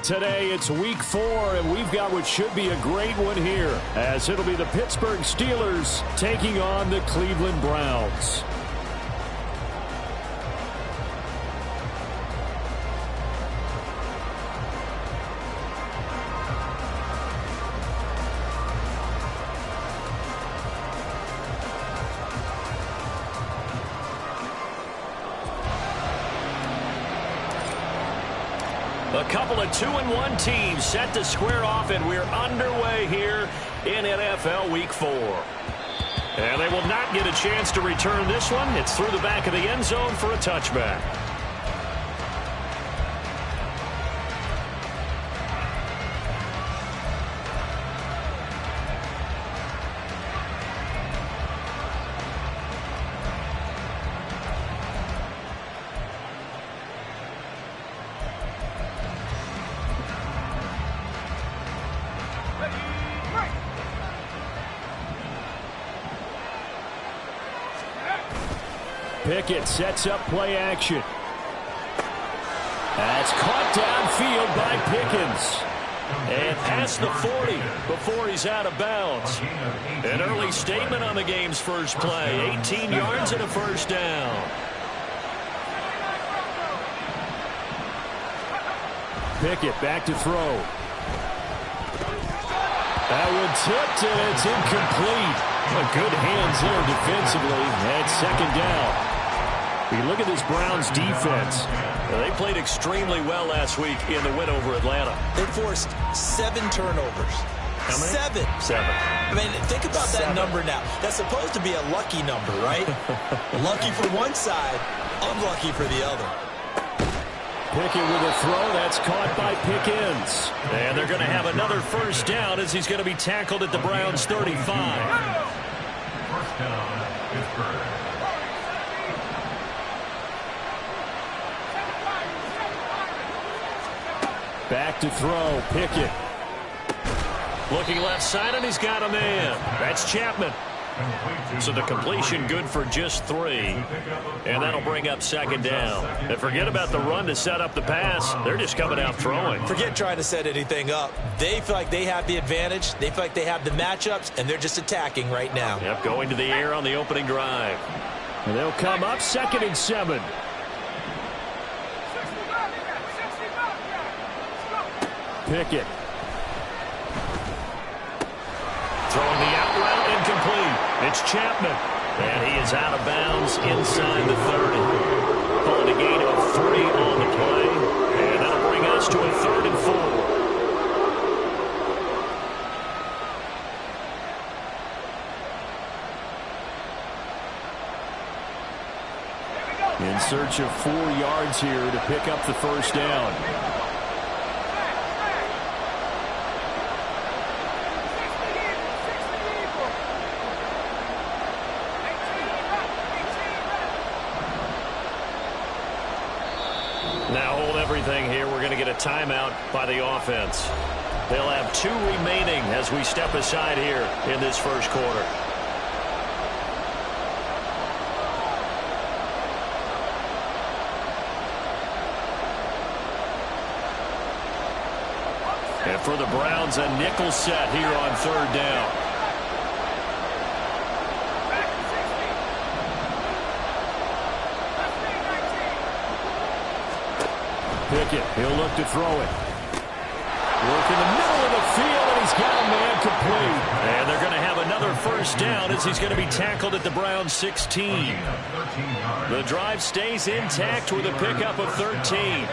Today, it's week 4, and we've got what should be a great one here, as it'll be the Pittsburgh Steelers taking on the Cleveland Browns. A couple of 2-1 teams set to square off, and we're underway here in NFL Week 4. And they will not get a chance to return this one. It's through the back of the end zone for a touchback. Pickett sets up play action. That's caught downfield by Pickens. And past the 40 before he's out of bounds. An early statement on the game's first play. 18 yards and a first down. Pickett back to throw. That one tipped, and it's incomplete. Good hands there defensively. And second down. We look at this Browns defense. They played extremely well last week in the win over Atlanta. They forced 7 turnovers. How many? 7. I mean, think about that number now. That's supposed to be a lucky number, right? Lucky for one side, unlucky for the other. Pickett with a throw. That's caught by Pickens. And they're going to have another first down as he's going to be tackled at the Browns' 35. First down, Pittsburgh. Back to throw. Pickett. Looking left side, and he's got a man. That's Chapman. So the completion good for just 3. And that'll bring up second down. And forget about the run to set up the pass. They're just coming out throwing. Forget trying to set anything up. They feel like they have the advantage. They feel like they have the matchups, and they're just attacking right now. Yep, going to the air on the opening drive. And they'll come up 2nd and 7. Pickett. Throwing the out route, incomplete. It's Chapman. And he is out of bounds inside the 30. Pulling a gain of 3 on the play. And that'll bring us to a 3rd and 4. In search of 4 yards here to pick up the first down. Now hold everything here. We're going to get a timeout by the offense. They'll have 2 remaining as we step aside here in this first quarter. And for the Browns, a nickel set here on 3rd down. Pickett, he'll look to throw it. Work in the middle of the field, and he's got a man complete. And they're going to have another first down as he's going to be tackled at the Browns' 16. The drive stays intact with a pickup of 13.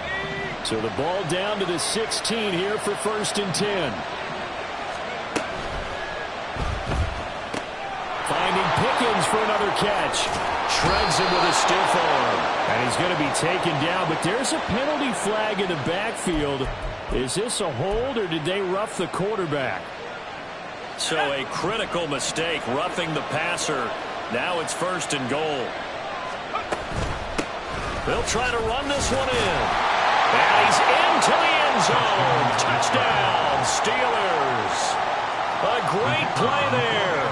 So the ball down to the 16 here for 1st and 10. Finding Pickens for another catch. Shreds him with a stiff arm. And he's going to be taken down, but there's a penalty flag in the backfield. Is this a hold, or did they rough the quarterback? So a critical mistake, roughing the passer. Now it's 1st and goal. They'll try to run this one in. And he's into the end zone. Touchdown, Steelers. A great play there.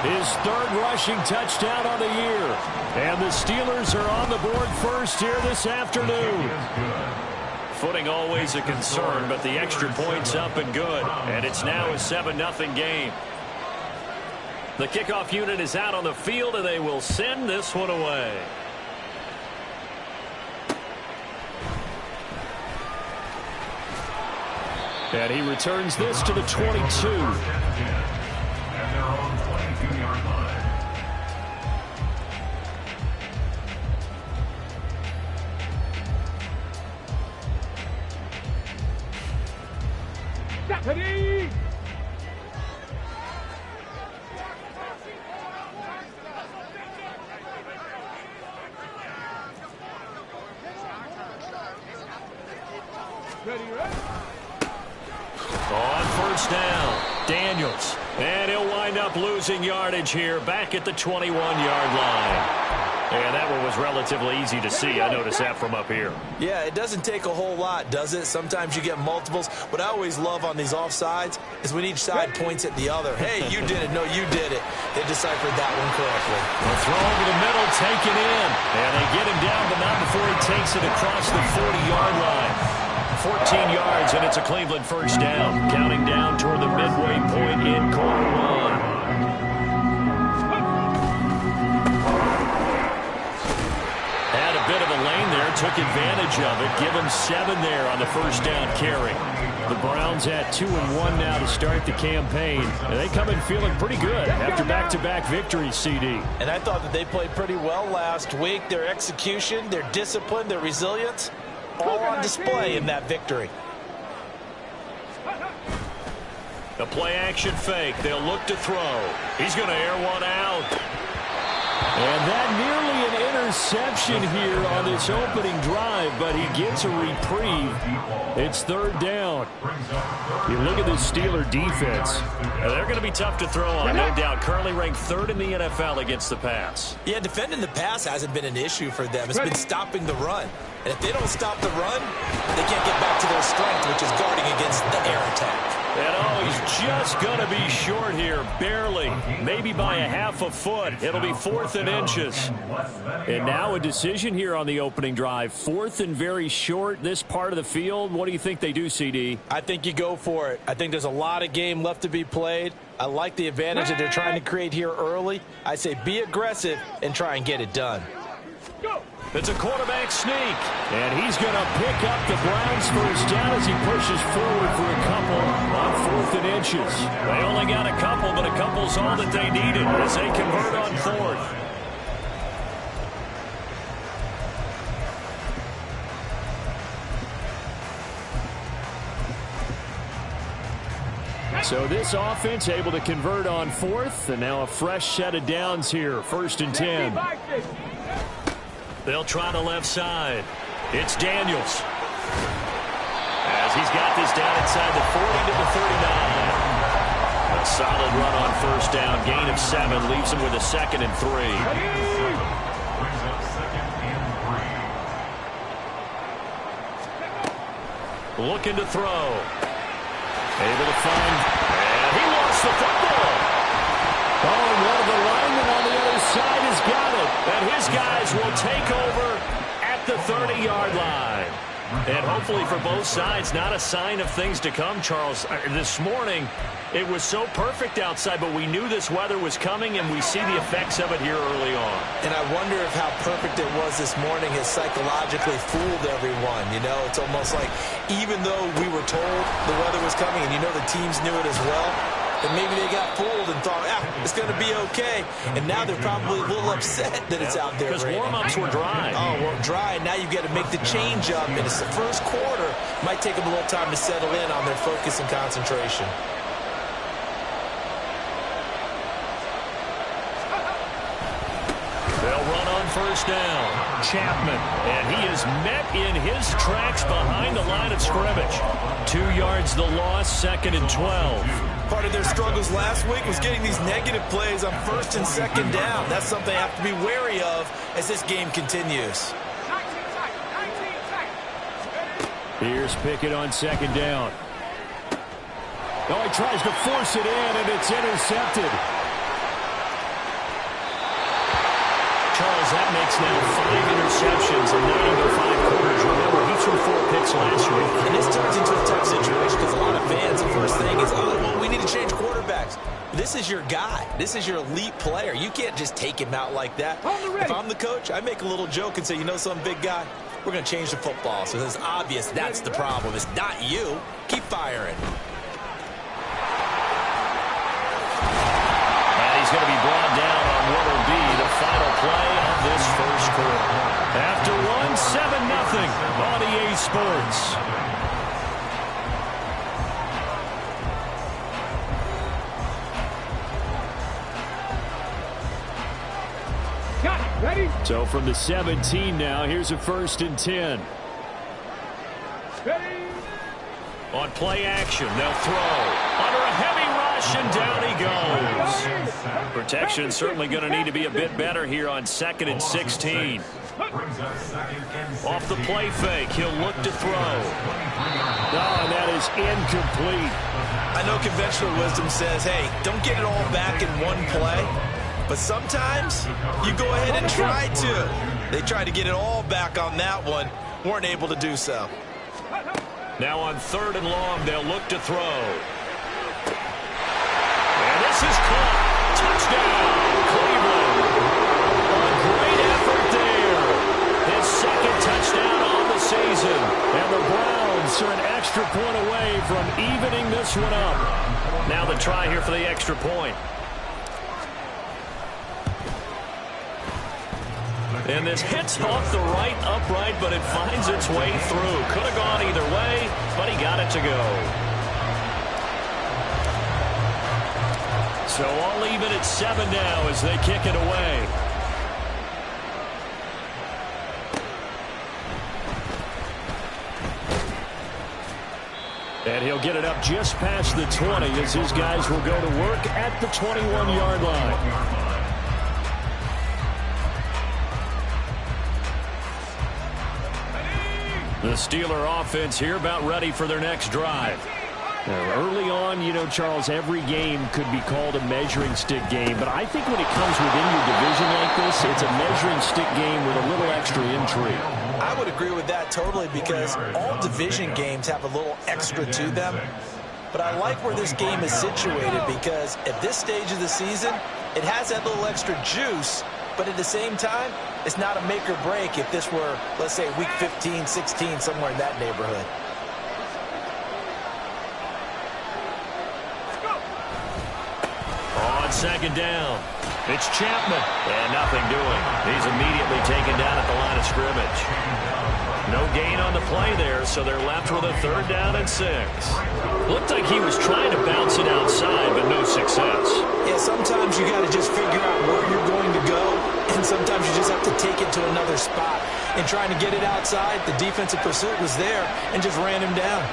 His 3rd rushing touchdown on the year. And the Steelers are on the board first here this afternoon. Footing always a concern, but the extra point's up and good. And it's now a 7-0 game. The kickoff unit is out on the field, and they will send this one away. And he returns this to the 22. At their own 22-yard line. Ready? On first down, Daniels. And he'll wind up losing yardage here back at the 21-yard line. And that one was relatively easy to see. I noticed that from up here. Yeah, it doesn't take a whole lot, does it? Sometimes you get multiples. What I always love on these offsides is when each side points at the other. Hey, you did it. No, you did it. They deciphered that one correctly. A throw over the middle, taken in. And they get him down, but not before he takes it across the 40-yard line. 14 yards, and it's a Cleveland first down. Counting down toward the midway point in quarter one. Had a bit of a lane there, took advantage of it. Give him 7 there on the first down carry. The Browns at 2-1 now to start the campaign. And they come in feeling pretty good after back-to-back victories, CD. And I thought that they played pretty well last week. Their execution, their discipline, their resilience, all on display in that victory. A play-action fake. They'll look to throw. He's going to air one out. And that nearly an interception here on this opening drive, but he gets a reprieve. It's third down. You look at this Steeler defense. They're going to be tough to throw on, no doubt. Currently ranked 3rd in the NFL against the pass. Yeah, defending the pass hasn't been an issue for them. It's been stopping the run. And if they don't stop the run, they can't get back to their strength, which is guarding against the air attack. And he's just going to be short here, barely, maybe by a half a foot. It'll be 4th and inches. And now a decision here on the opening drive. 4th and very short, this part of the field. What do you think they do, CD? I think you go for it. I think there's a lot of game left to be played. I like the advantage that they're trying to create here early. I say be aggressive and try and get it done. It's a quarterback sneak. And he's going to pick up the Browns first down as he pushes forward for a couple on 4th and inches. They only got a couple, but a couple's all that they needed as they convert on 4th. So this offense able to convert on 4th, and now a fresh set of downs here, 1st and 10. They'll try the left side. It's Daniels. As he's got this down inside the 40 to the 39. A solid run on first down. Gain of 7 leaves him with a 2nd and 3. Brings up 2nd and 3. Looking to throw. Able to find. And he lost the football. Oh, one of the linemen on the other side has got it. And his guys will take over at the 30-yard line. And hopefully for both sides, not a sign of things to come, Charles. This morning, it was so perfect outside, but we knew this weather was coming, and we see the effects of it here early on. And I wonder if how perfect it was this morning has psychologically fooled everyone. You know, it's almost like even though we were told the weather was coming, and you know the teams knew it as well, and maybe they got fooled and thought, it's going to be okay. And now they're probably a little upset that it's out there. Because warm-ups were dry. Oh, well, dry. And now you've got to make the change up. And it's the first quarter. Might take them a little time to settle in on their focus and concentration. They'll run on first down. Chapman. And he is met in his tracks behind the line of scrimmage. 2 yards the loss, 2nd and 12. Part of their struggles last week was getting these negative plays on 1st and 2nd down. That's something I have to be wary of as this game continues. Here's Pickett on 2nd down. Oh, he tries to force it in, and it's intercepted. Charles, that makes now 5 interceptions in 9 to 5 quarters. starters. Remember, he threw 4 picks last week. And this turns into a tough situation because a lot of fans, the first thing is, oh, well, we need to change quarterbacks. This is your guy. This is your elite player. You can't just take him out like that. If I'm the coach, I make a little joke and say, you know some big guy, we're going to change the football. So it's obvious that's the problem. It's not you. Keep firing. And he's going to be brought down on what will be the final play of this first quarter. After one, 7-0 on EA Sports. Ready? So from the 17 now, here's a 1st and 10. Ready? On play action, they'll throw. Under a heavy rush, and down he goes. Protection certainly going to need to be a bit better here on 2nd and 16. Off the play fake, he'll look to throw. Oh, and that is incomplete. I know conventional wisdom says, hey, don't get it all back in one play. But sometimes you go ahead and try to. They tried to get it all back on that one. Weren't able to do so. Now on 3rd and long, they'll look to throw. And this is caught. Touchdown, Cleveland. A great effort there. His 2nd touchdown on the season. And the Browns are an extra point away from evening this one up. Now the try here for the extra point. And this hits off the right upright, but it finds its way through. Could have gone either way, but he got it to go. So all even at 7 now as they kick it away. And he'll get it up just past the 20 as his guys will go to work at the 21-yard line. The Steeler offense here about ready for their next drive. Early on, you know, Charles, every game could be called a measuring stick game. But I think when it comes within your division like this, it's a measuring stick game with a little extra intrigue. I would agree with that totally because all division games have a little extra to them. But I like where this game is situated because at this stage of the season, it has that little extra juice. But at the same time, it's not a make or break if this were, let's say, week 15, 16, somewhere in that neighborhood. On 2nd down, it's Chapman. And nothing doing. He's immediately taken down at the line of scrimmage. No gain on the play there, so they're left with a 3rd down and 6. Looked like he was trying to bounce it outside, but no success. Yeah, sometimes you got to just figure out where you're going to go, and sometimes you just have to take it to another spot. And trying to get it outside, the defensive pursuit was there and just ran him down.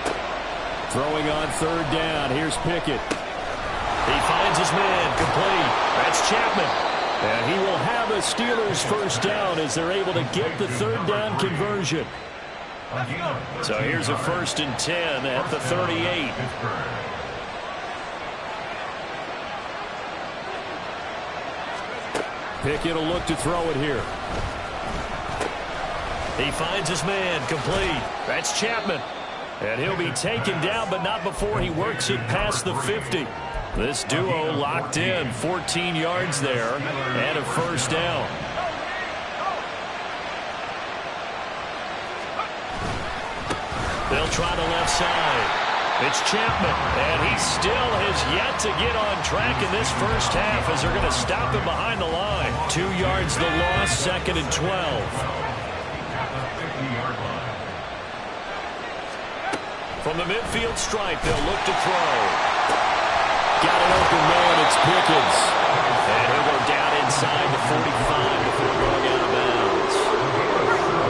Throwing on 3rd down, here's Pickett. He finds his man, complete. That's Chapman. And he will have a Steelers 1st down as they're able to get the 3rd down conversion. So here's a 1st and 10 at the 38. Pickett will look to throw it here. He finds his man, complete. That's Chapman. And he'll be taken down, but not before he works it past the 50. This duo locked in, 14 yards there, and a 1st down. They'll try the left side. It's Chapman, and he still has yet to get on track in this first half as they're going to stop him behind the line. 2 yards the loss, 2nd and 12. From the midfield stripe, they'll look to throw. Got an open man, it's Pickens. And he'll go down inside the 45 before going out of bounds.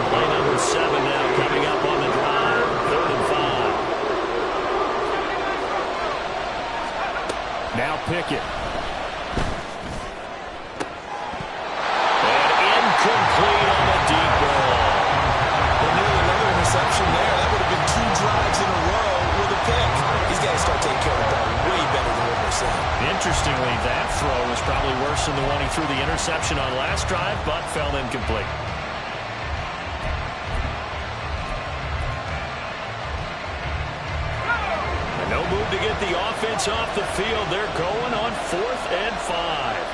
Play number 7 now coming up on the drive. 3rd and 5. Now Pickett. And incomplete on the deep ball. Well, nearly another interception there. That would have been 2 drives in a row with a pick. These guys start taking care of the ball way better than what we're seeing. Interestingly, that throw was probably worse than the one he threw the interception on last drive, but fell incomplete. move to get the offense off the field. They're going on 4th and 5.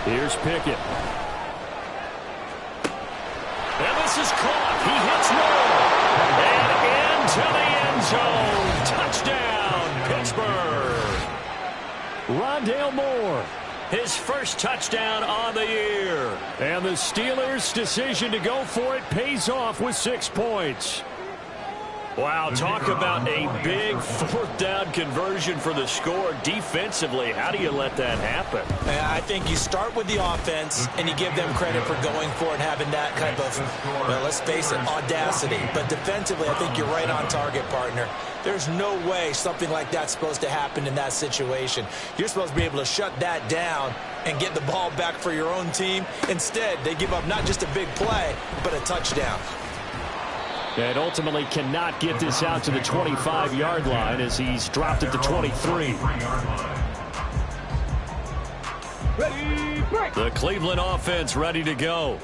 Here's Pickett. And this is caught. He hits Moore. And into the end zone. Touchdown, Pittsburgh. Rondale Moore. His first touchdown on the year. And the Steelers' decision to go for it pays off with 6 points. Wow, talk about a big 4th down conversion for the score. Defensively, how do you let that happen? I think you start with the offense, and you give them credit for going for it, having that kind of, well, let's face it, audacity. But defensively, I think you're right on target, partner. There's no way something like that's supposed to happen in that situation. You're supposed to be able to shut that down and get the ball back for your own team. Instead, they give up not just a big play, but a touchdown. And ultimately cannot get this out to the 25-yard line as he's dropped at the 23. The Cleveland offense ready to go.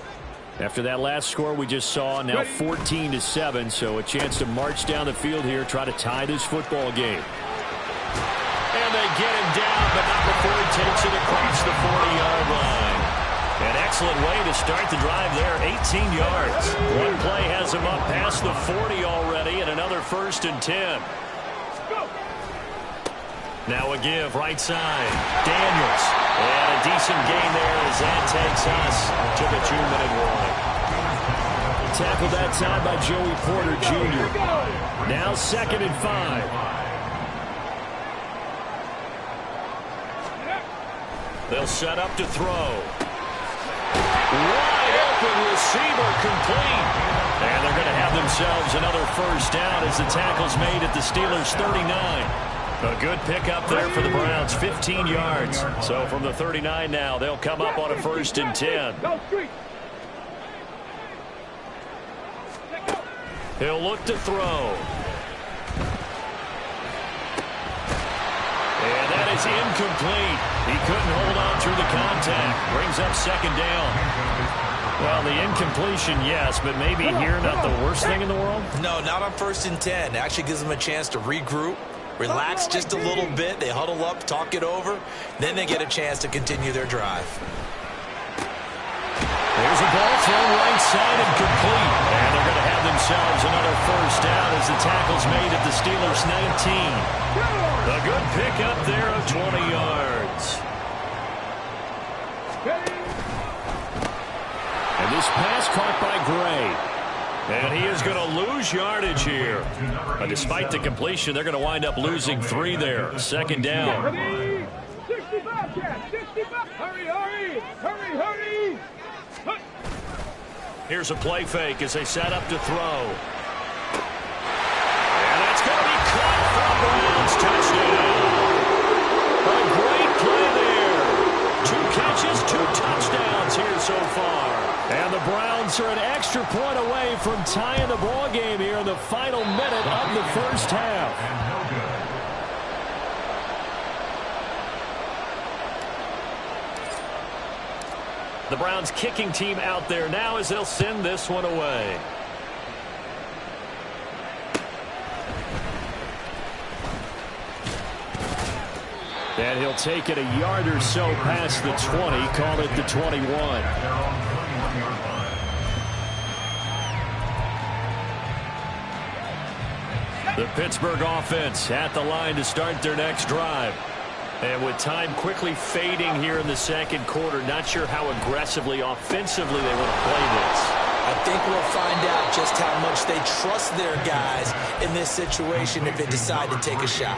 After that last score we just saw, now 14-7, so a chance to march down the field here, try to tie this football game. And they get him down, but not before he takes it across the 40-yard line. An excellent way to start the drive there, 18 yards. One play has him up past the 40 already, and another 1st and 10. Now a give, right side. Daniels. And a decent gain there as that takes us to the 2-minute warning. Tackled that time by Joey Porter Jr. Now 2nd and 5. They'll set up to throw. Wide open receiver complete. And they're going to have themselves another 1st down as the tackle's made at the Steelers' 39. A good pickup there for the Browns, 15 yards. So from the 39 now, they'll come up on a 1st and 10. He'll look to throw. And that is incomplete. He couldn't hold on through the contact. Brings up 2nd down. Well, the incompletion, yes, but maybe here not the worst thing in the world? No, not on 1st and 10. It actually gives them a chance to regroup, relax just a little bit. They huddle up, talk it over. Then they get a chance to continue their drive. There's a ball thrown right side and complete. And they're going to have themselves another 1st down as the tackle's made at the Steelers' 19. A good pickup there of 20 yards. And this pass caught by Gray. And he is going to lose yardage here. But despite the completion, they're going to wind up losing 3 there. 2nd down. 65, Chad. 65. Hurry, hurry. Hurry, hurry. Here's a play fake as they set up to throw. And that's going to be caught for a Browns touchdown. A great play there. 2 catches, 2 touchdowns here so far. And the Browns are an extra point away from tying the ball game here in the final minute of the 1st half. The Browns kicking team out there now as they'll send this one away. And he'll take it a yard or so past the 20, call it the 21. The Pittsburgh offense at the line to start their next drive. And with time quickly fading here in the 2nd quarter, not sure how aggressively, offensively they want to play this. I think we'll find out just how much they trust their guys in this situation if they decide to take a shot.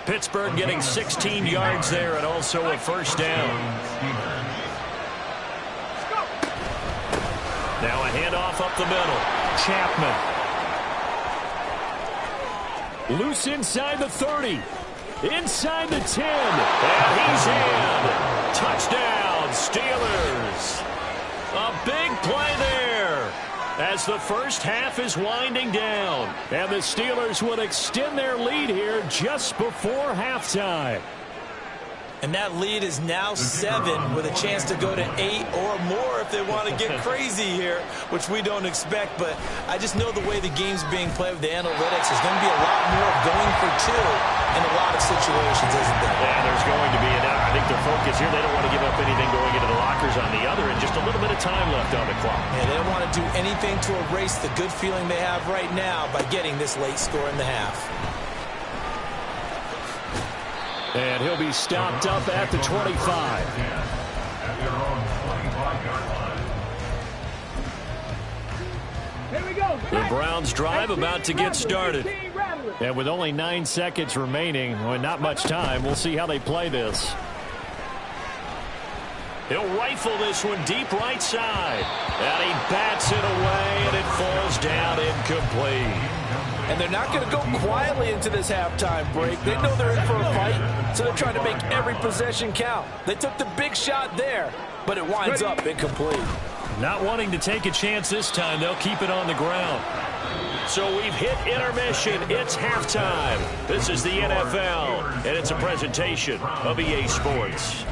Pittsburgh getting 16 yards there and also a 1st down. Now a handoff up the middle. Chapman. Loose inside the 30. Inside the 10. And he's in. Touchdown, Steelers. A big play there as the 1st half is winding down. And the Steelers will extend their lead here just before halftime. And that lead is now 7 with a chance to go to 8 or more if they want to get crazy here, which we don't expect. But I just know the way the game's being played with the analytics, there's going to be a lot more of going for 2 in a lot of situations, isn't there? Yeah, there's going to be. And I think their focus here, they don't want to give up anything going into the lockers on the other, and just a little bit of time left on the clock. Yeah, they don't want to do anything to erase the good feeling they have right now by getting this late score in the half. And he'll be stopped up at the 25. Here we go. The Browns drive about to get started. And with only 9 seconds remaining, well, not much time, we'll see how they play this. He'll rifle this one deep right side. And he bats it away, and it falls down incomplete. And they're not going to go quietly into this halftime break. They know they're in for a fight, so they're trying to make every possession count. They took the big shot there, but it winds up incomplete. Not wanting to take a chance this time, they'll keep it on the ground. So we've hit intermission. It's halftime. This is the NFL, and it's a presentation of EA Sports.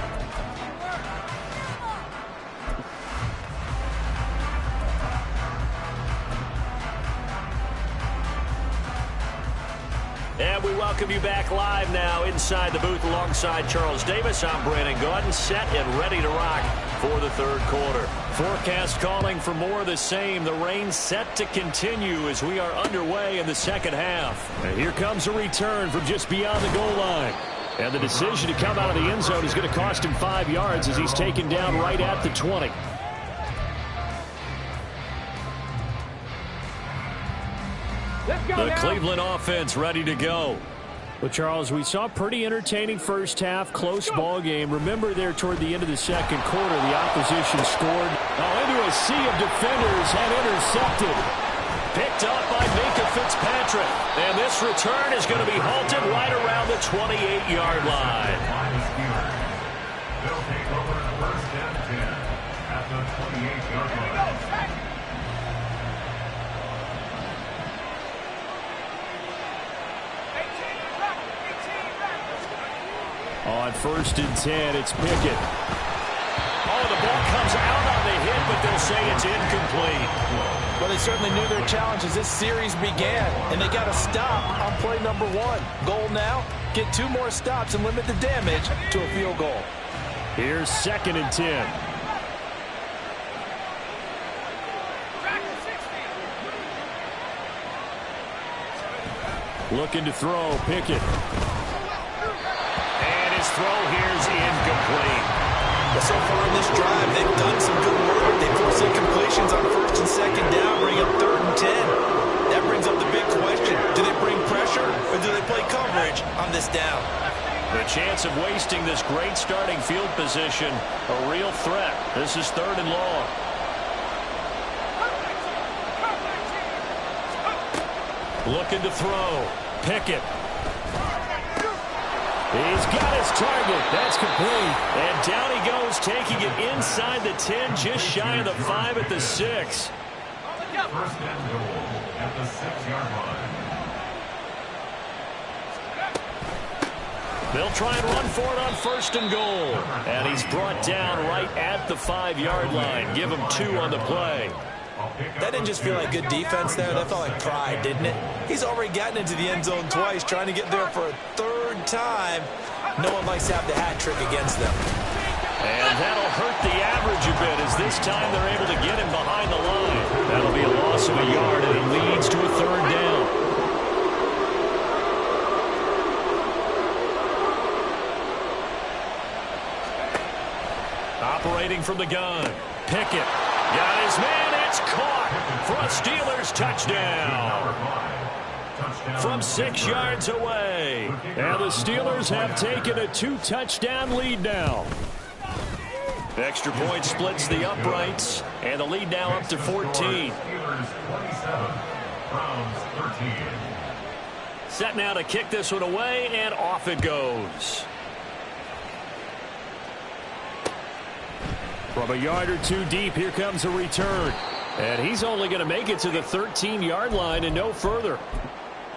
And we welcome you back live now inside the booth alongside Charles Davis. I'm Brandon Gaudin, set and ready to rock for the third quarter. Forecast calling for more of the same. The rain set to continue as we are underway in the second half. And here comes a return from just beyond the goal line. And the decision to come out of the end zone is going to cost him 5 yards as he's taken down right at the 20. The Cleveland offense ready to go. Well, Charles, we saw a pretty entertaining first half, close ball game. Remember there toward the end of the second quarter, the opposition scored into a sea of defenders and intercepted. Picked up by Minkah Fitzpatrick. And this return is going to be halted right around the 28-yard line. They'll take over first and 10 at the 28-yard line. On first and 10, it's Pickett. Oh, the ball comes out on the hit, but they'll say it's incomplete. Well, they certainly knew their challenge as this series began, and they got to stop on play number 1. Goal now, get 2 more stops and limit the damage to a field goal. Here's second and 10. Looking to throw, Pickett. His throw here's incomplete. So far in this drive, they've done some good work. They forced incompletions on first and second down, bring up third and 10. That brings up the big question. Do they bring pressure or do they play coverage on this down? The chance of wasting this great starting field position, a real threat. This is third and long. Looking to throw. Pickett. He's got his target. That's complete. And down he goes, taking it inside the 10, just shy of the 5 at the 6. First and goal at the 6-yard line. They'll try and run for it on first and goal. And he's brought down right at the 5-yard line. Give him 2 on the play. That didn't just feel like good defense there. That felt like pride, didn't it? He's already gotten into the end zone twice, trying to get there for a third time. No one likes to have the hat trick against them. And that'll hurt the average a bit as this time they're able to get him behind the line. That'll be a loss of a yard, and it leads to a third down. Operating from the gun. Pickett got his man. It's caught for a Steelers touchdown. From 6 yards away. And the Steelers have taken a 2-touchdown lead now. Extra point splits the uprights, and the lead now up to 14. Steelers 27, Browns 13. Set now to kick this one away, and off it goes. From a yard or 2 deep, here comes a return. And he's only going to make it to the 13-yard line and no further.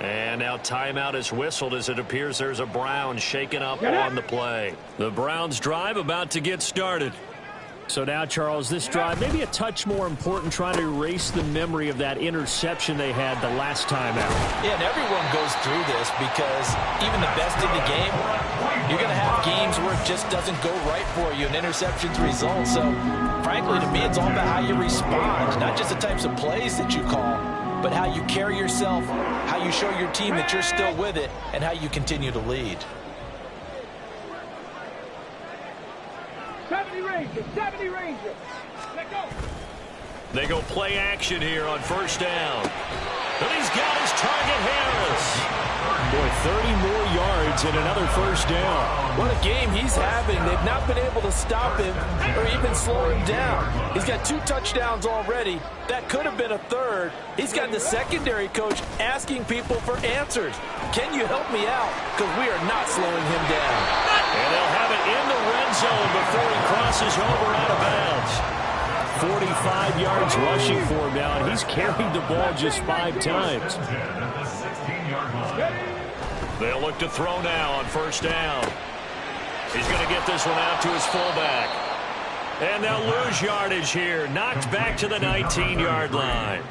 And now timeout is whistled as it appears there's a Browns shaken up on the play. The Browns drive about to get started. So now, Charles, this drive maybe a touch more important, trying to erase the memory of that interception they had the last time out. Yeah, and everyone goes through this because even the best in the game, you're going to have games where it just doesn't go right for you and interceptions result. So, frankly, to me, it's all about how you respond, not just the types of plays that you call, but how you carry yourself, how you show your team that you're still with it, and how you continue to lead. 70 Rangers, 70 Rangers. Let go. They go play action here on first down. And he's got his target, Harris. Boy, 30 more yards and another first down. What a game he's having. They've not been able to stop him or even slow him down. He's got 2 touchdowns already. That could have been a third. He's got the secondary coach asking people for answers. Can you help me out? Because we are not slowing him down. And they'll have it in the red zone before he crosses over out of bounds. 45 yards rushing for him now, and he's carried the ball just 5 times. They'll look to throw now on first down. He's going to get this one out to his fullback. And they'll lose yardage here. Knocked back to the 19-yard line.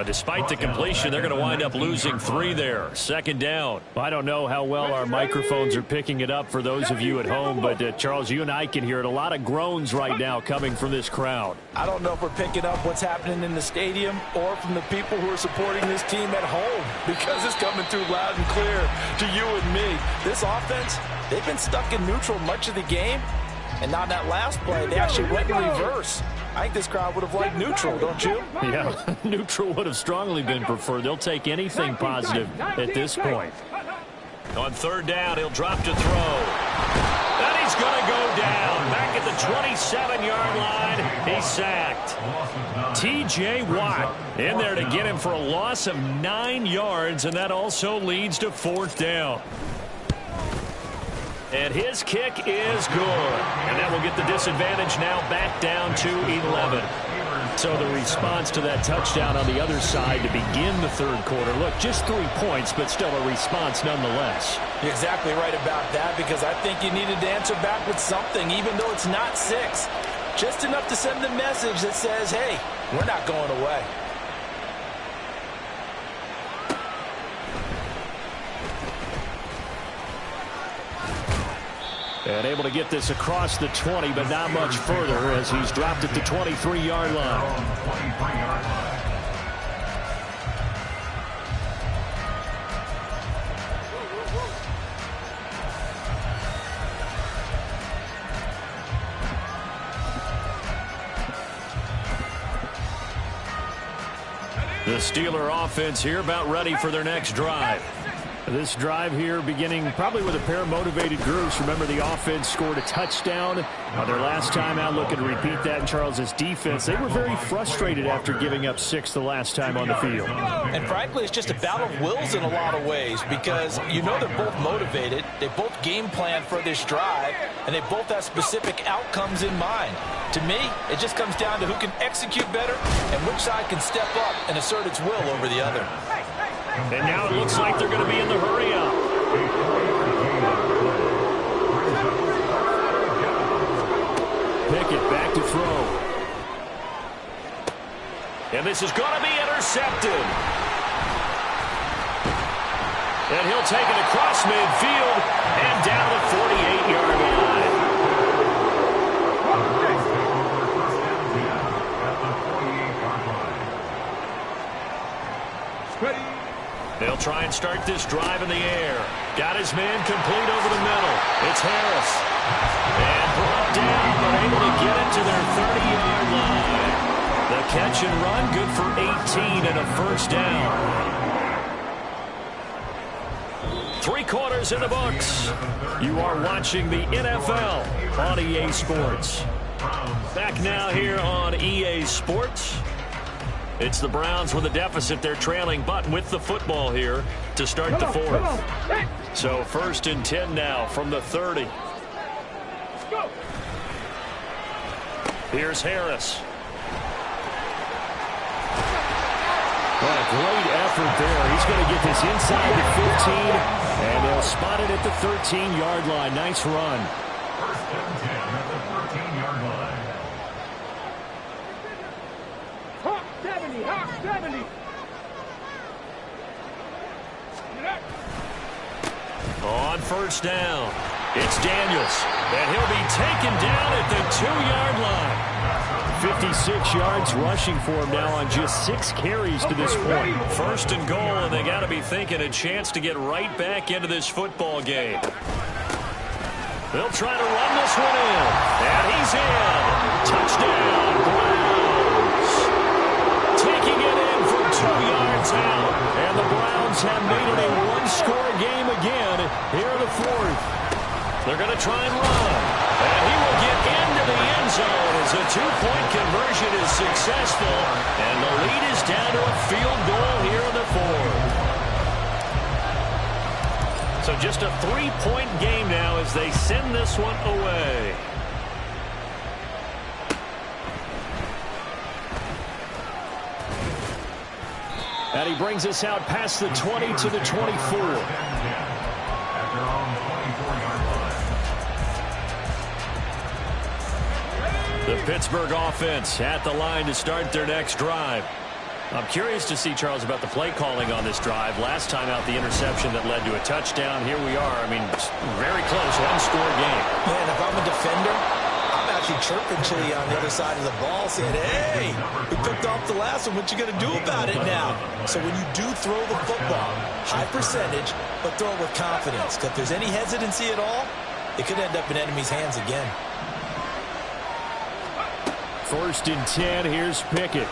Despite the completion, they're going to wind up losing 3 there. Second down. I don't know how well our microphones are picking it up for those of you at home, but Charles, you and I can hear it. A lot of groans right now coming from this crowd. I don't know if we're picking up what's happening in the stadium or from the people who are supporting this team at home, because it's coming through loud and clear to you and me. This offense, they've been stuck in neutral much of the game, and now that last play, they actually went in reverse. I think this crowd would have liked neutral, don't you? Yeah, neutral would have strongly been preferred. They'll take anything positive at this point. On third down, he'll drop to throw. And he's going to go down. Back at the 27-yard line, he's sacked. T.J. Watt in there to get him for a loss of 9 yards, and that also leads to fourth down. And his kick is good. And that will get the disadvantage now back down to 11. So the response to that touchdown on the other side to begin the third quarter. Look, just 3 points, but still a response nonetheless. You're exactly right about that, because I think you needed to answer back with something, even though it's not 6. Just enough to send the message that says, hey, we're not going away. And able to get this across the 20, but not much further as he's dropped at the 23-yard line. The Steeler offense here about ready for their next drive. This drive here beginning probably with a pair of motivated groups. Remember, the offense scored a touchdown their last time out. Looking to repeat that in Charles's defense. They were very frustrated after giving up 6 the last time on the field. And frankly, it's just a battle of wills in a lot of ways, because you know they're both motivated. They both game plan for this drive, and they both have specific outcomes in mind. To me, it just comes down to who can execute better and which side can step up and assert its will over the other. And now it looks like they're going to be in the hurry-up. Pickett back to throw. And this is going to be intercepted. And he'll take it across midfield and down the 48-yard line. They'll try and start this drive in the air. Got his man complete over the middle. It's Harris. And brought down, but able to get it to their 30-yard line. The catch and run, good for 18 and a first down. 3 quarters in the books. You are watching the NFL on EA Sports. Back now here on EA Sports. It's the Browns with a deficit. They're trailing, but with the football here to start the fourth. So 1st and 10 now from the 30. Here's Harris. What a great effort there. He's going to get this inside the 15, and they'll spot it at the 13-yard line. Nice run. First and 10 at the 13-yard line. Hawk 70, Hawk 70. On first down, it's Daniels, and he'll be taken down at the 2-yard line. 56 yards rushing for him now on just 6 carries to this point. First and goal, and they got to be thinking a chance to get right back into this football game. They'll try to run this one in, and he's in. Touchdown, Browns. Taking it in from 2 yards out, and the Browns have made it a one-score game again here in the fourth. They're going to try and run, and he will get into the end zone as a 2-point conversion is successful, and the lead is down to a field goal here in the fourth. So just a 3-point game now as they send this one away. And he brings us out past the 20 to the 24. The Pittsburgh offense at the line to start their next drive. I'm curious to see, Charles, about the play calling on this drive. Last time out, the interception that led to a touchdown. Here we are. I mean, very close, one-score game. Man, if I'm a defender, I'm actually chirping Chili on the other side of the ball, saying, hey, we picked off the last one. What you going to do about it now? So when you do throw the football, high percentage, but throw it with confidence. Because if there's any hesitancy at all, it could end up in enemy's hands again. First and 10, here's Pickett.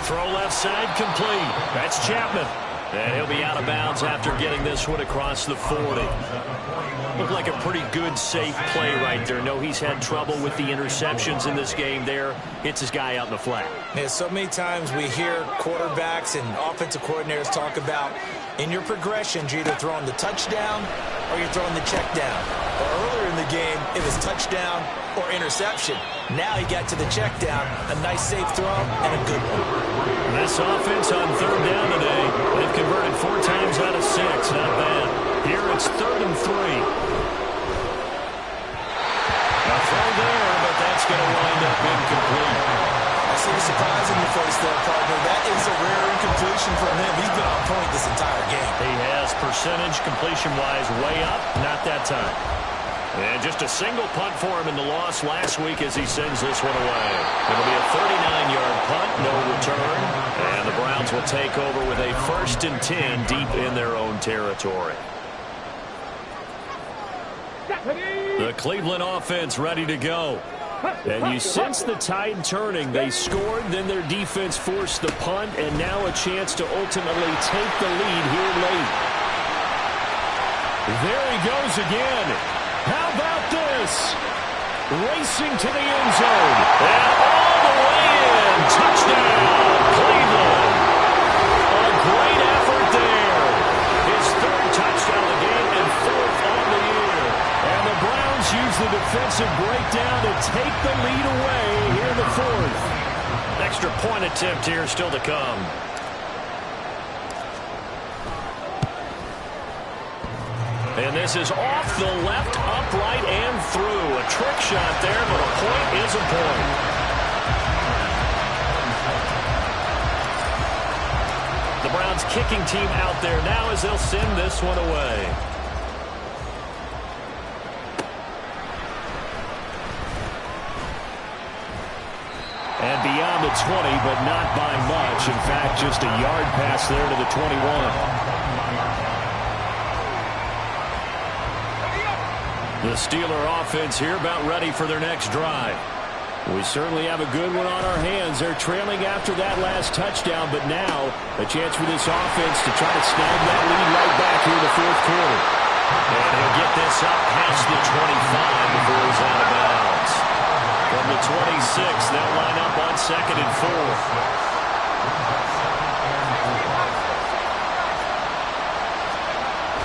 Throw left side complete. That's Chapman. And he'll be out of bounds after getting this one across the 40. Looked like a pretty good, safe play right there. No, he's had trouble with the interceptions in this game there. Hits his guy out in the flat. Yeah, so many times we hear quarterbacks and offensive coordinators talk about in your progressions, you're either throwing the touchdown or you're throwing the check down. But earlier in the game, it was touchdown or interception. Now he got to the check down, a nice safe throw, and a good one. This offense on third down today, they've converted 4 times out of 6. Not bad. Here it's 3rd and 3. A throw there, but that's going to wind up incomplete. I see the surprise in your face there, partner. That is a rare incompletion from him. He's been on point this entire game. He has percentage completion-wise way up, not that time. And just a single punt for him in the loss last week as he sends this one away. It'll be a 39-yard punt, no return. And the Browns will take over with a 1st and 10 deep in their own territory. The Cleveland offense ready to go. And you sense the tide turning. They scored, then their defense forced the punt, and now a chance to ultimately take the lead here late. There he goes again. How about this? Racing to the end zone. And all the way in. Touchdown, Cleveland. A great effort there. His 3rd touchdown of the game and 4th on the year. And the Browns use the defensive breakdown to take the lead away here in the 4th. Extra point attempt here still to come. And this is off the left, upright, and through. A trick shot there, but a point is a point. The Browns kicking team out there now as they'll send this one away. And beyond the 20, but not by much. In fact, just a yard pass there to the 21. The Steeler offense here about ready for their next drive. We certainly have a good one on our hands. They're trailing after that last touchdown, but now a chance for this offense to try to snag that lead right back here in the 4th quarter. And he'll get this up past the 25 before he's out of bounds. From the 26, they'll line up on 2nd and 4.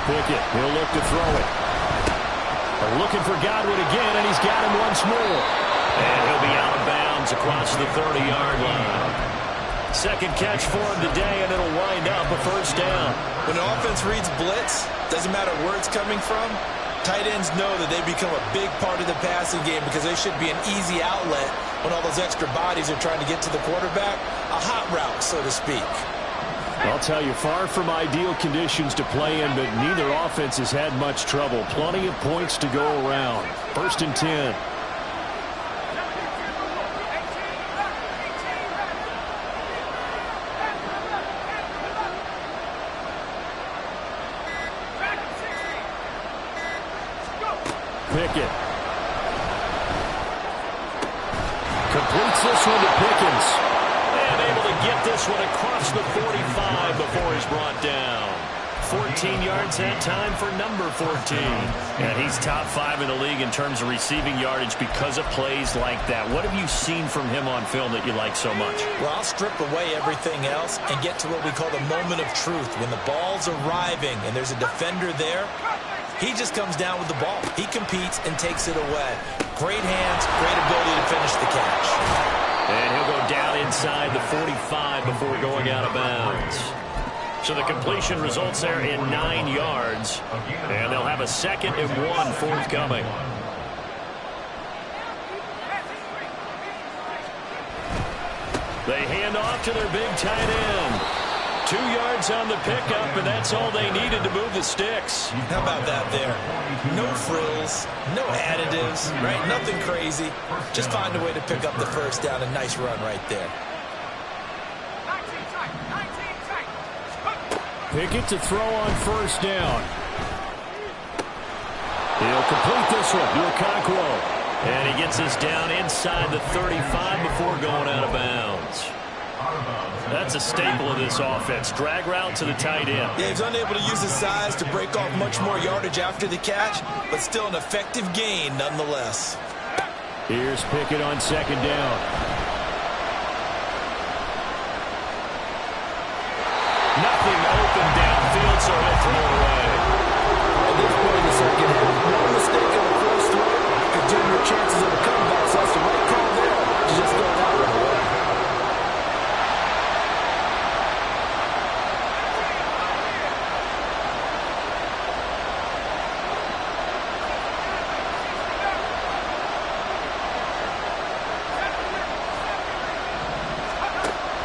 Pickett, he'll look to throw it. They're looking for Godwin again, and he's got him once more. And he'll be out of bounds across the 30-yard line. Second catch for him today, and it'll wind up a first down. When the offense reads blitz, doesn't matter where it's coming from, tight ends know that they become a big part of the passing game because they should be an easy outlet when all those extra bodies are trying to get to the quarterback. A hot route, so to speak. I'll tell you, far from ideal conditions to play in, but neither offense has had much trouble. Plenty of points to go around. 1st and 10. Pickett. Completes this one to Pickens. And able to get this one across the 45 before he's brought down. 14 yards that time for number 14. And he's top 5 in the league in terms of receiving yardage because of plays like that. What have you seen from him on film that you like so much? Well, I'll strip away everything else and get to what we call the moment of truth. When the ball's arriving and there's a defender there, he just comes down with the ball. He competes and takes it away. Great hands, great ability to finish the catch. And he'll go down inside the 45 before going out of bounds. So the completion results there in 9 yards. And they'll have a 2nd and 1 forthcoming. They hand off to their big tight end. 2 yards on the pickup, and that's all they needed to move the sticks. How about that there? No frills, no additives, right? Nothing crazy. Just find a way to pick up the first down. A nice run right there. Pickett to throw on 1st down. He'll complete this one to Okonkwo. And he gets us down inside the 35 before going out of bounds. That's a staple of this offense. Drag route to the tight end. Yeah, he's unable to use his size to break off much more yardage after the catch, but still an effective gain nonetheless. Here's Pickett on 2nd down. Nothing open downfield, so he'll throw it away. At this point in the second half, one mistake on the first throw could turn your chances of a comeback. So that's the right call there to just throw that one away.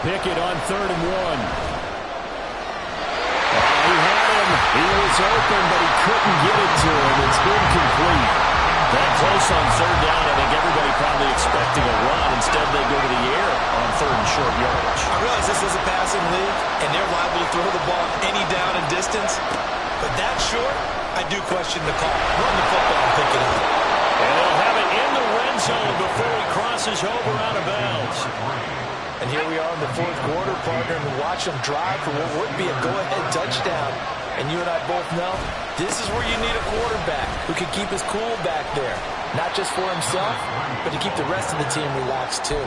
Pickett on 3rd and 1. He had him. He was open, but he couldn't get it to him. It's incomplete. That close on 3rd down, I think everybody probably expecting a run. Instead, they go to the air on 3rd and short yardage. I realize this is a passing league, and they're liable to throw the ball any down and distance. But that short, I do question the call. Run the football and pick it up. And they'll have it in the red zone before he crosses over out of bounds. And here we are in the 4th quarter, partner, and we watch them drive for what would be a go-ahead touchdown. And you and I both know this is where you need a quarterback who can keep his cool back there. Not just for himself, but to keep the rest of the team relaxed too.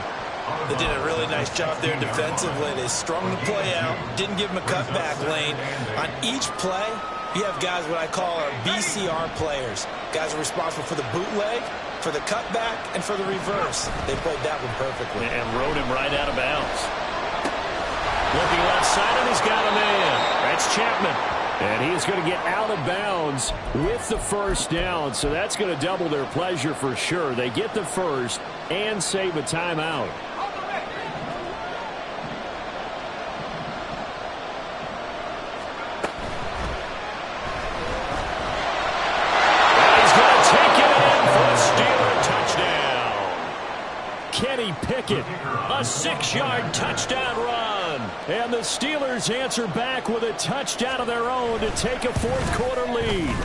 They did a really nice job there defensively. They strung the play out, didn't give him a cutback lane. On each play, you have guys what I call our BCR players. Guys are responsible for the bootleg, for the cutback, and for the reverse. They played that one perfectly. And rode him right out of bounds. Looking left side, and he's got a man. That's Chapman. And he is going to get out of bounds with the 1st down, so that's going to double their pleasure for sure. They get the first and save a timeout. Kenny Pickett, a 6-yard touchdown run. And the Steelers answer back with a touchdown of their own to take a 4th quarter lead.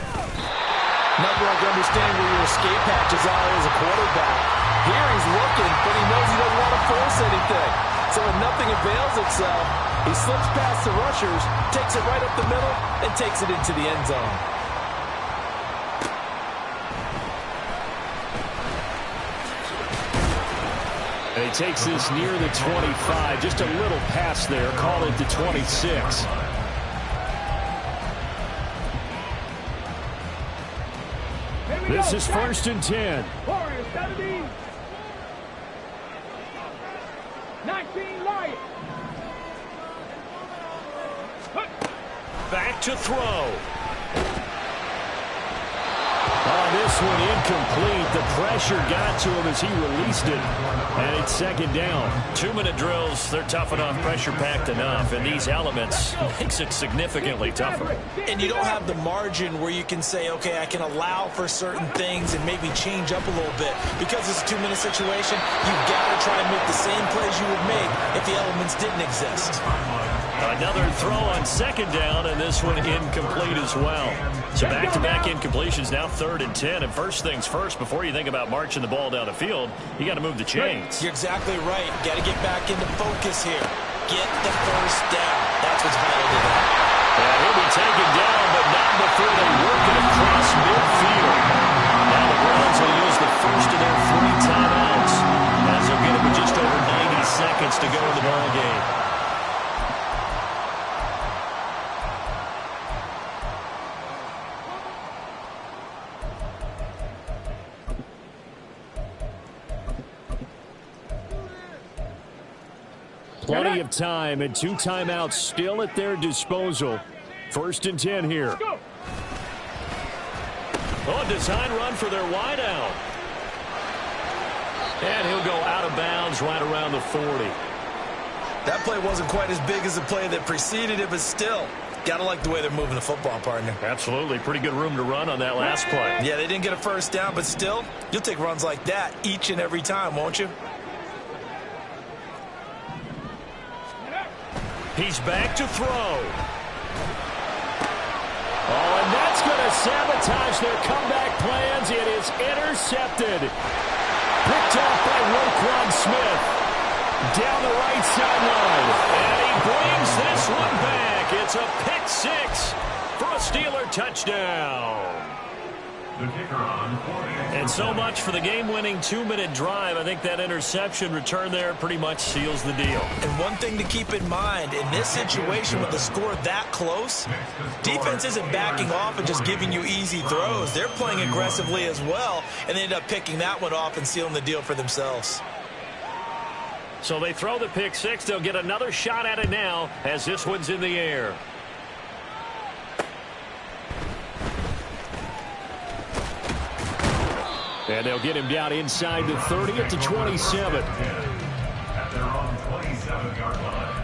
Nothing like understanding where your escape hatches are as a quarterback. Here he's looking, but he knows he doesn't want to force anything. So when nothing avails itself, he slips past the rushers, takes it right up the middle, and takes it into the end zone. And he takes this near the 25. Just a little pass there. Call it the 26. This is 1st and 10. Warriors 17. 19 Lions. to throw. This one incomplete. The pressure got to him as he released it. And it's second down. 2-minute drills, they're tough enough, pressure-packed enough. And these elements makes it significantly tougher. And you don't have the margin where you can say, okay, I can allow for certain things and maybe change up a little bit. Because it's a 2-minute situation, you've got to try and make the same plays you would make if the elements didn't exist. Another throw on second down, and this one incomplete as well. So back-to-back incompletions, now 3rd and 10. And first things first, before you think about marching the ball down the field, you got to move the chains. You're exactly right. Got to get back into focus here. Get the first down. That's what's vital to that. And he'll be taken down, but not before they work it across midfield. Now the Browns will use the first of their 3 timeouts, as they'll get it with just over 90 seconds to go in the ballgame. Plenty of time and 2 timeouts still at their disposal. 1st and 10 here. Oh, design run for their wideout. And he'll go out of bounds right around the 40. That play wasn't quite as big as the play that preceded it, but still, got to like the way they're moving the football, partner. Absolutely. Pretty good room to run on that last play. Yeah, they didn't get a first down, but still, you'll take runs like that each and every time, won't you? He's back to throw. Oh, and that's going to sabotage their comeback plans. It is intercepted. Picked off by Roquan Smith. Down the right sideline. And he brings this one back. It's a pick 6 for a Steeler touchdown. The kicker on 40. And so much for the game-winning 2-minute drive. I think that interception return there pretty much seals the deal. And one thing to keep in mind, in this situation with the score that close, defense isn't backing off and just giving you easy throws. They're playing aggressively as well, and they end up picking that one off and sealing the deal for themselves. So they throw the pick 6. They'll get another shot at it now as this one's in the air. And they'll get him down inside the 30 at the 27. At their own 27-yard line.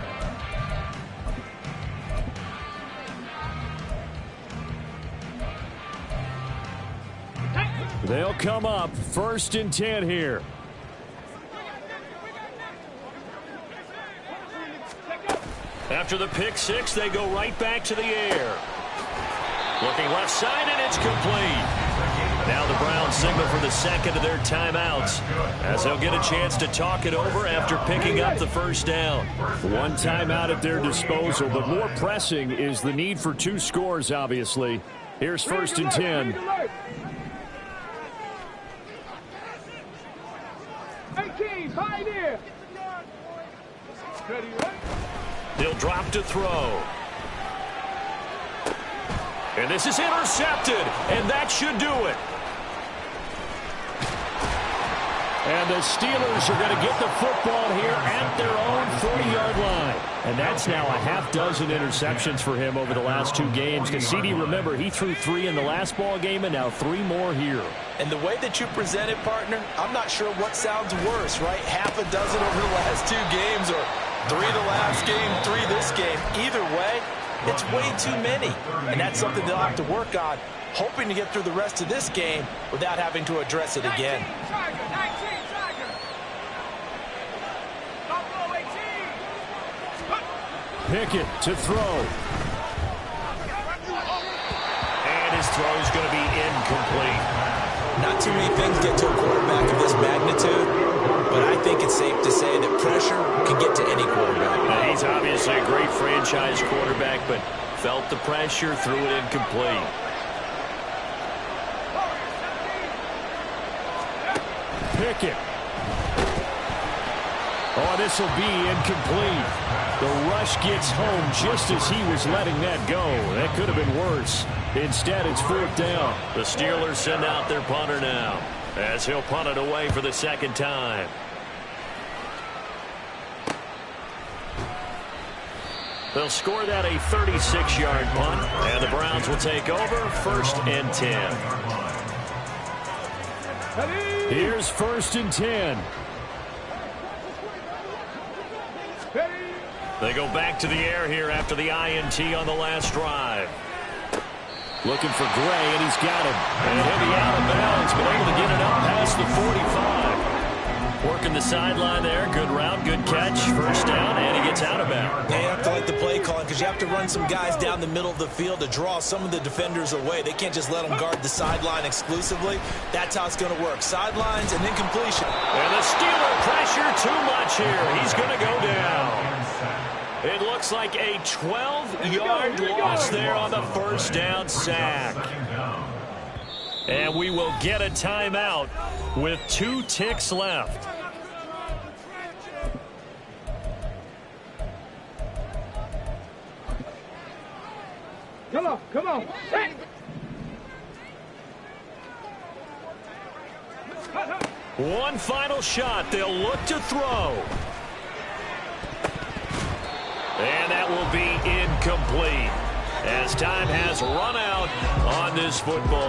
They'll come up 1st and 10 here. After the pick 6, they go right back to the air. Looking left side, and it's complete. Now the Browns signal for the second of their timeouts, as they'll get a chance to talk it over after picking up the first down. 1 timeout at their disposal, but more pressing is the need for 2 scores, obviously. Here's 1st and 10. 18, pioneer. They'll drop to throw. And this is intercepted, and that should do it. And the Steelers are going to get the football here at their own 40-yard line. And that's now a half dozen interceptions for him over the last 2 games. Because CD, remember, he threw 3 in the last ball game and now 3 more here. And the way that you present it, partner, I'm not sure what sounds worse, right? Half a dozen over the last 2 games, or 3 the last game, 3 this game. Either way, it's way too many. And that's something they'll have to work on, hoping to get through the rest of this game without having to address it again. Pickett to throw. And his throw is going to be incomplete. Not too many things get to a quarterback of this magnitude, but I think it's safe to say that pressure can get to any quarterback. Now, he's obviously a great franchise quarterback, but felt the pressure, threw it incomplete. Pickett. Oh, this will be incomplete. The rush gets home just as he was letting that go. That could have been worse. Instead, it's 4th down. The Steelers send out their punter now, as he'll punt it away for the second time. They'll score that a 36-yard punt, and the Browns will take over 1st and 10. Here's 1st and 10. They go back to the air here after the INT on the last drive. Looking for Gray, and he's got him. And he'll be out of bounds, but able to get it up past the 45. Working the sideline there. Good route, good catch. 1st down, and he gets out of bounds. They have to like the play calling because you have to run some guys down the middle of the field to draw some of the defenders away. They can't just let them guard the sideline exclusively. That's how it's going to work. Sidelines and then completion. And the Steeler pressure too much here. He's going to go down. It looks like a 12-yard loss there on the 1st down sack. And we will get a timeout with 2 ticks left. Come on, come on. One final shot. They'll look to throw. And that will be incomplete as time has run out on this football.